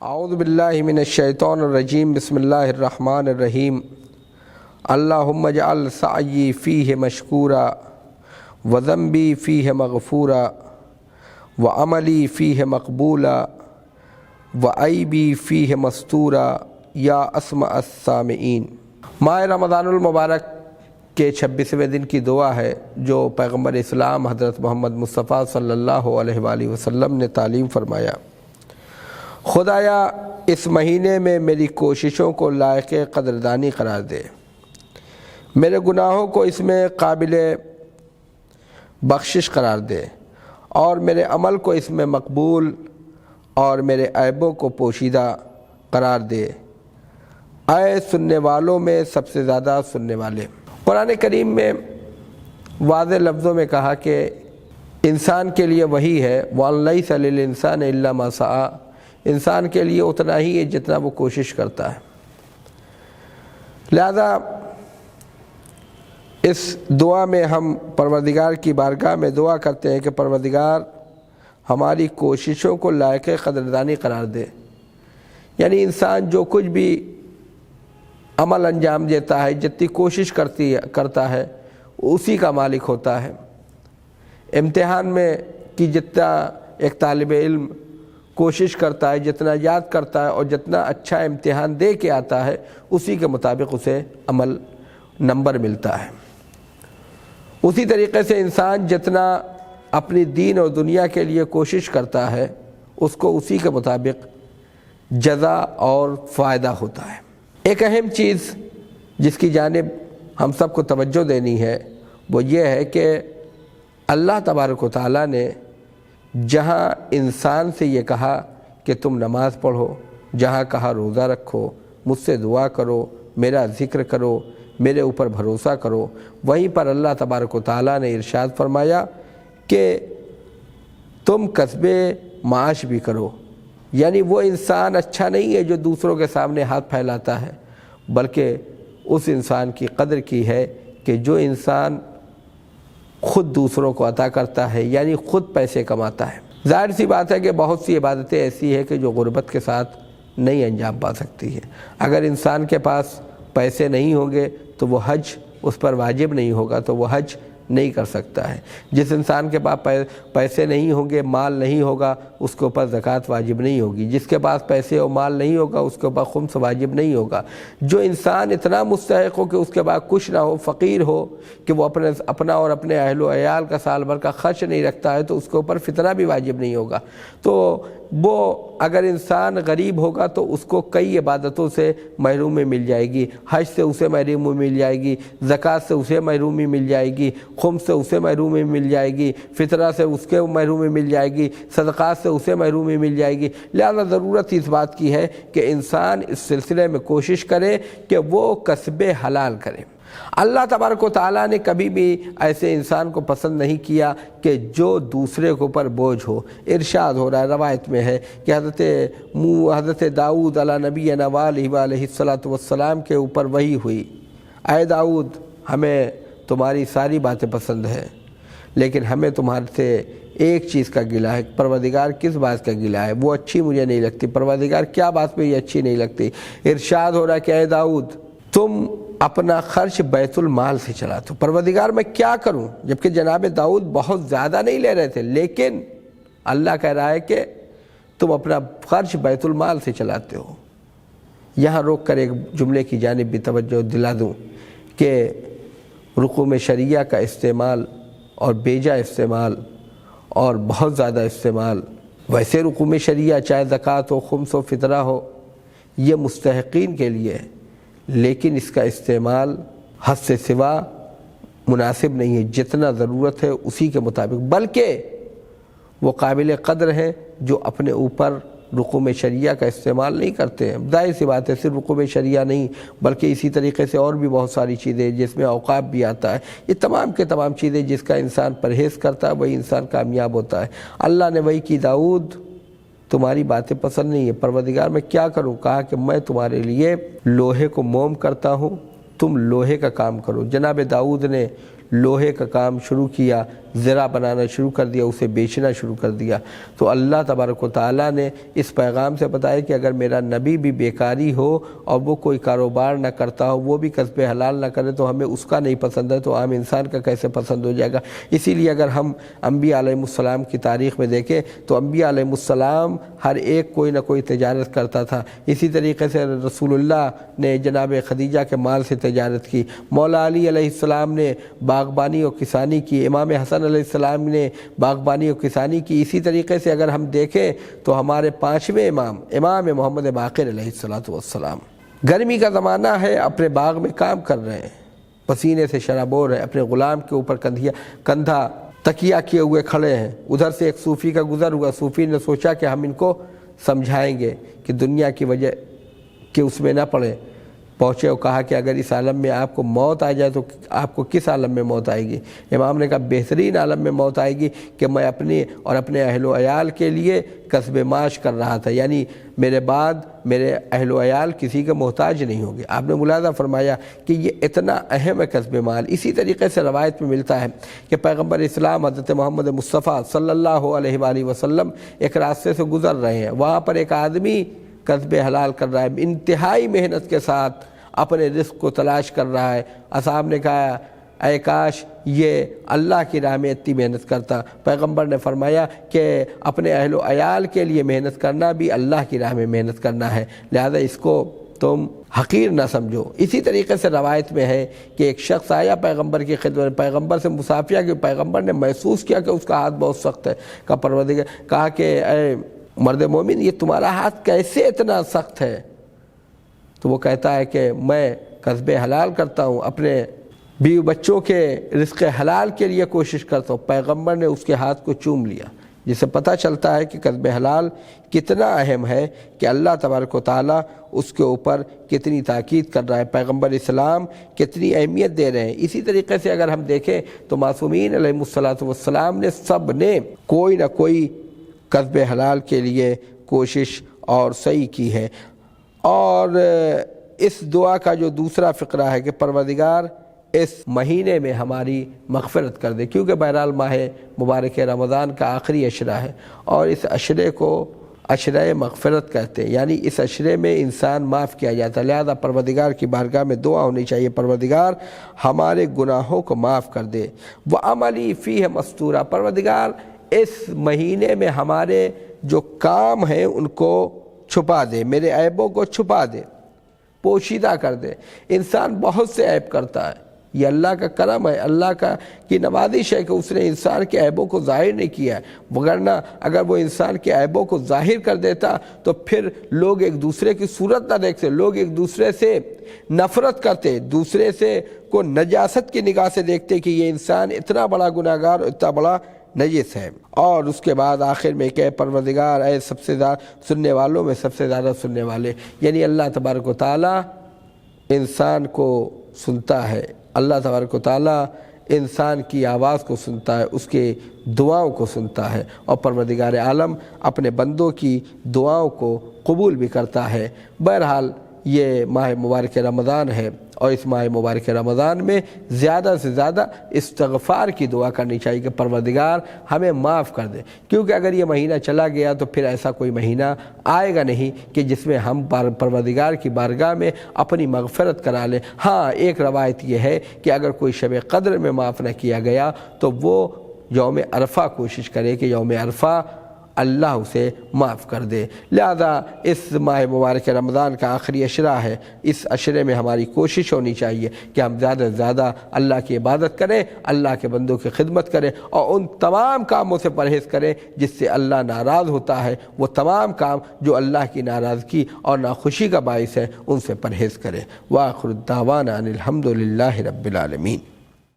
اعوذ باللہ من الشیطان الرجیم بسم اللہ الرحمن الرحیم اللہم اجعل سعی فیہ مشکورا وذنبی فیہ مغفورا وعملی فیہ مقبولا وعیبی فیہ مستورا یا اسمع السامعین۔ ماہ رمضان المبارک کے 26ویں دن کی دعا ہے جو پیغمبر اسلام حضرت محمد مصطفیٰ صلی اللہ علیہ وآلہ وسلم نے تعلیم فرمایا۔ خدایا اس مہینے میں میری کوششوں کو لائق قدردانی قرار دے، میرے گناہوں کو اس میں قابل بخشش قرار دے اور میرے عمل کو اس میں مقبول اور میرے عیبوں کو پوشیدہ قرار دے، اے سننے والوں میں سب سے زیادہ سننے والے۔ قرآن کریم میں واضح لفظوں میں کہا کہ انسان کے لیے وہی ہے وَأَن لَيْسَ لِلْإِنسَانِ إِلَّا مَا سَعَىٰ، انسان کے لیے اتنا ہی ہے جتنا وہ کوشش کرتا ہے۔ لہذا اس دعا میں ہم پروردگار کی بارگاہ میں دعا کرتے ہیں کہ پروردگار ہماری کوششوں کو لائق قدردانی قرار دے، یعنی انسان جو کچھ بھی عمل انجام دیتا ہے، جتنی کوشش کرتا ہے اسی کا مالک ہوتا ہے۔ امتحان میں کی جتنا ایک طالب علم کوشش کرتا ہے، جتنا یاد کرتا ہے اور جتنا اچھا امتحان دے کے آتا ہے اسی کے مطابق اسے عمل نمبر ملتا ہے۔ اسی طریقے سے انسان جتنا اپنی دین اور دنیا کے لیے کوشش کرتا ہے اس کو اسی کے مطابق جزا اور فائدہ ہوتا ہے۔ ایک اہم چیز جس کی جانب ہم سب کو توجہ دینی ہے وہ یہ ہے کہ اللہ تبارک و تعالیٰ نے جہاں انسان سے یہ کہا کہ تم نماز پڑھو، جہاں کہا روزہ رکھو، مجھ سے دعا کرو، میرا ذکر کرو، میرے اوپر بھروسہ کرو، وہیں پر اللہ تبارک و تعالیٰ نے ارشاد فرمایا کہ تم کسب معاش بھی کرو۔ یعنی وہ انسان اچھا نہیں ہے جو دوسروں کے سامنے ہاتھ پھیلاتا ہے، بلکہ اس انسان کی قدر کی ہے کہ جو انسان خود دوسروں کو عطا کرتا ہے، یعنی خود پیسے کماتا ہے۔ ظاہر سی بات ہے کہ بہت سی عبادتیں ایسی ہیں کہ جو غربت کے ساتھ نہیں انجام پا سکتی ہے۔ اگر انسان کے پاس پیسے نہیں ہوں گے تو وہ حج اس پر واجب نہیں ہوگا، تو وہ حج نہیں کر سکتا ہے۔ جس انسان کے پاس پیسے نہیں ہوں گے، مال نہیں ہوگا، اس کے اوپر زکوٰۃ واجب نہیں ہوگی۔ جس کے پاس پیسے اور مال نہیں ہوگا اس کے اوپر خمس واجب نہیں ہوگا۔ جو انسان اتنا مستحق ہو کہ اس کے بعد کچھ نہ ہو، فقیر ہو کہ وہ اپنا اور اپنے اہل و عیال کا سال بھر کا خرچ نہیں رکھتا ہے تو اس کے اوپر فطرہ بھی واجب نہیں ہوگا۔ تو وہ اگر انسان غریب ہوگا تو اس کو کئی عبادتوں سے محرومی مل جائے گی، حج سے اسے محرومی مل جائے گی، زکوٰۃ سے اسے محرومی مل جائے گی، خمس سے اسے محرومی مل جائے گی، فطرہ سے اس کے محرومی مل جائے گی، صدقات سے اسے محرومی مل جائے گی۔ لہذا ضرورت اس بات کی ہے کہ انسان اس سلسلے میں کوشش کرے کہ وہ کسب حلال کرے۔ اللہ تبارک و تعالیٰ نے کبھی بھی ایسے انسان کو پسند نہیں کیا کہ جو دوسرے کے اوپر بوجھ ہو۔ ارشاد ہو رہا ہے، روایت میں ہے کہ حضرت داؤد علیہ نبینا علیہ السلام کے اوپر وحی ہوئی، اے داؤد ہمیں تمہاری ساری باتیں پسند ہیں لیکن ہمیں تمہارے سے ایک چیز کا گلہ ہے۔ پروردگار کس بات کا گلہ ہے؟ وہ اچھی مجھے نہیں لگتی۔ پروردگار کیا بات پہ یہ اچھی نہیں لگتی؟ ارشاد ہو رہا ہے کہ اے داؤد تم اپنا خرچ بیت المال سے چلاتے ہو۔ پروردگار میں کیا کروں؟ جبکہ جناب داؤد بہت زیادہ نہیں لے رہے تھے، لیکن اللہ کہہ رہا ہے کہ تم اپنا خرچ بیت المال سے چلاتے ہو۔ یہاں روک کر ایک جملے کی جانب بھی توجہ دلا دوں کہ رقوم شرعیہ کا استعمال اور بیجا استعمال اور بہت زیادہ استعمال، ویسے رقوم شرعیہ چاہے زکوٰۃ ہو، خمس و فطرہ ہو، یہ مستحقین کے لیے ہے، لیکن اس کا استعمال حد سے سوا مناسب نہیں ہے۔ جتنا ضرورت ہے اسی کے مطابق، بلکہ وہ قابل قدر ہیں جو اپنے اوپر رقوم شرعیہ کا استعمال نہیں کرتے ہیں۔ ظاہر سی بات ہے صرف رقوم شرعیہ نہیں بلکہ اسی طریقے سے اور بھی بہت ساری چیزیں جس میں اوقاف بھی آتا ہے۔ یہ تمام کے تمام چیزیں جس کا انسان پرہیز کرتا ہے وہی انسان کامیاب ہوتا ہے۔ اللہ نے وہی کی داؤد تمہاری باتیں پسند نہیں ہے۔ پروردگار میں کیا کروں؟ کہا کہ میں تمہارے لیے لوہے کو موم کرتا ہوں، تم لوہے کا کام کرو۔ جناب داؤد نے لوہے کا کام شروع کیا، زرع بنانا شروع کر دیا، اسے بیچنا شروع کر دیا۔ تو اللہ تبارک و تعالیٰ نے اس پیغام سے بتایا کہ اگر میرا نبی بھی بیکاری ہو اور وہ کوئی کاروبار نہ کرتا ہو، وہ بھی کسب حلال نہ کرے تو ہمیں اس کا نہیں پسند ہے تو عام انسان کا کیسے پسند ہو جائے گا۔ اسی لیے اگر ہم انبیاء علیہ السلام کی تاریخ میں دیکھیں تو انبیاء علیہ السلام ہر ایک کوئی نہ کوئی تجارت کرتا تھا۔ اسی طریقے سے رسول اللہ نے جناب خدیجہ کے مال سے تجارت کی، مولا علی علیہ السلام نے باغبانی و کسانی کی، امام حسن علیہ السلام نے باغبانی و کسانی کی۔ اسی طریقے سے اگر ہم دیکھیں تو ہمارے پانچویں امام محمد باقر علیہ السلام گرمی کا زمانہ ہے، اپنے باغ میں کام کر رہے ہیں، پسینے سے شرابور ہے، اپنے غلام کے اوپر کندھا تکیہ کیے ہوئے کھڑے ہیں۔ ادھر سے ایک صوفی کا گزر ہوا، صوفی نے سوچا کہ ہم ان کو سمجھائیں گے کہ دنیا کی وجہ کہ اس میں نہ پڑے۔ پہنچے اور کہا کہ اگر اس عالم میں آپ کو موت آ جائے تو آپ کو کس عالم میں موت آئے گی؟ امام نے کہا بہترین عالم میں موت آئے گی کہ میں اپنے اور اپنے اہل و عیال کے لیے کسب معاش کر رہا تھا، یعنی میرے بعد میرے اہل و عیال کسی کے محتاج نہیں ہوں گے۔ آپ نے ملاحظہ فرمایا کہ یہ اتنا اہم ہے کسب مال۔ اسی طریقے سے روایت میں ملتا ہے کہ پیغمبر اسلام حضرت محمد مصطفیٰ صلی اللہ علیہ وآلہ وسلم ایک راستے سے گزر رہے ہیں، وہاں پر ایک آدمی کسب حلال کر رہا ہے، انتہائی محنت کے ساتھ اپنے رزق کو تلاش کر رہا ہے۔ اصحاب نے کہا اے کاش یہ اللہ کی راہ میں اتنی محنت کرتا۔ پیغمبر نے فرمایا کہ اپنے اہل و عیال کے لیے محنت کرنا بھی اللہ کی راہ میں محنت کرنا ہے، لہذا اس کو تم حقیر نہ سمجھو۔ اسی طریقے سے روایت میں ہے کہ ایک شخص آیا پیغمبر کی خدمت میں، پیغمبر سے مصافحہ کی، پیغمبر نے محسوس کیا کہ اس کا ہاتھ بہت سخت ہے، کہا کہ اے مرد مومن یہ تمہارا ہاتھ کیسے اتنا سخت ہے؟ تو وہ کہتا ہے کہ میں کسب حلال کرتا ہوں، اپنے بیوی بچوں کے رزق حلال کے لیے کوشش کرتا ہوں۔ پیغمبر نے اس کے ہاتھ کو چوم لیا، جس سے پتہ چلتا ہے کہ کسب حلال کتنا اہم ہے، کہ اللہ تبارک و تعالیٰ اس کے اوپر کتنی تاکید کر رہا ہے، پیغمبر اسلام کتنی اہمیت دے رہے ہیں۔ اسی طریقے سے اگر ہم دیکھیں تو معصومین علیہ السلام نے سب نے کوئی نہ کوئی کسب حلال کے لیے کوشش اور سعی کی ہے۔ اور اس دعا کا جو دوسرا فقرہ ہے کہ پروردگار اس مہینے میں ہماری مغفرت کر دے، کیونکہ بہرحال ماہ مبارک رمضان کا آخری عشرہ ہے اور اس عشرے کو عشرہ مغفرت کہتے ہیں، یعنی اس عشرے میں انسان معاف کیا جاتا ہے، لہذا پروردگار کی بارگاہ میں دعا ہونی چاہیے پروردگار ہمارے گناہوں کو معاف کر دے۔ وَعَمَلِي فِيهِ مَسْتُورًا، پروردگار اس مہینے میں ہمارے جو کام ہیں ان کو چھپا دے، میرے عیبوں کو چھپا دے، پوشیدہ کر دے۔ انسان بہت سے عیب کرتا ہے، یہ اللہ کا کرم ہے، اللہ کی نوازش ہے کہ اس نے انسان کے عیبوں کو ظاہر نہیں کیا ہے، وگرنہ اگر وہ انسان کے عیبوں کو ظاہر کر دیتا تو پھر لوگ ایک دوسرے کی صورت نہ دیکھتے، لوگ ایک دوسرے سے نفرت کرتے، دوسرے سے کو نجاست کی نگاہ سے دیکھتے کہ یہ انسان اتنا بڑا گناہگار اور اتنا بڑا نجس ہے۔ اور اس کے بعد آخر میں کہ پروردگار اے سب سے زیادہ سننے والوں میں سب سے زیادہ سننے والے، یعنی اللہ تبارک و تعالیٰ انسان کو سنتا ہے، اللہ تبارک و تعالیٰ انسان کی آواز کو سنتا ہے، اس کے دعاؤں کو سنتا ہے، اور پروردگار عالم اپنے بندوں کی دعاؤں کو قبول بھی کرتا ہے۔ بہرحال یہ ماہ مبارک رمضان ہے اور اس ماہ مبارک رمضان میں زیادہ سے زیادہ استغفار کی دعا کرنی چاہیے کہ پروردگار ہمیں معاف کر دے، کیونکہ اگر یہ مہینہ چلا گیا تو پھر ایسا کوئی مہینہ آئے گا نہیں کہ جس میں ہم پروردگار کی بارگاہ میں اپنی مغفرت کرا لیں۔ ہاں ایک روایت یہ ہے کہ اگر کوئی شب قدر میں معاف نہ کیا گیا تو وہ یوم عرفہ کوشش کرے کہ یوم عرفہ اللہ اسے معاف کر دے۔ لہذا اس ماہ مبارک رمضان کا آخری عشرہ ہے، اس عشرے میں ہماری کوشش ہونی چاہیے کہ ہم زیادہ سے زیادہ اللہ کی عبادت کریں، اللہ کے بندوں کی خدمت کریں اور ان تمام کاموں سے پرہیز کریں جس سے اللہ ناراض ہوتا ہے، وہ تمام کام جو اللہ کی ناراضگی اور ناخوشی کا باعث ہے ان سے پرہیز کریں۔ وآخر الدعوانا ان الحمد للہ رب العالمین۔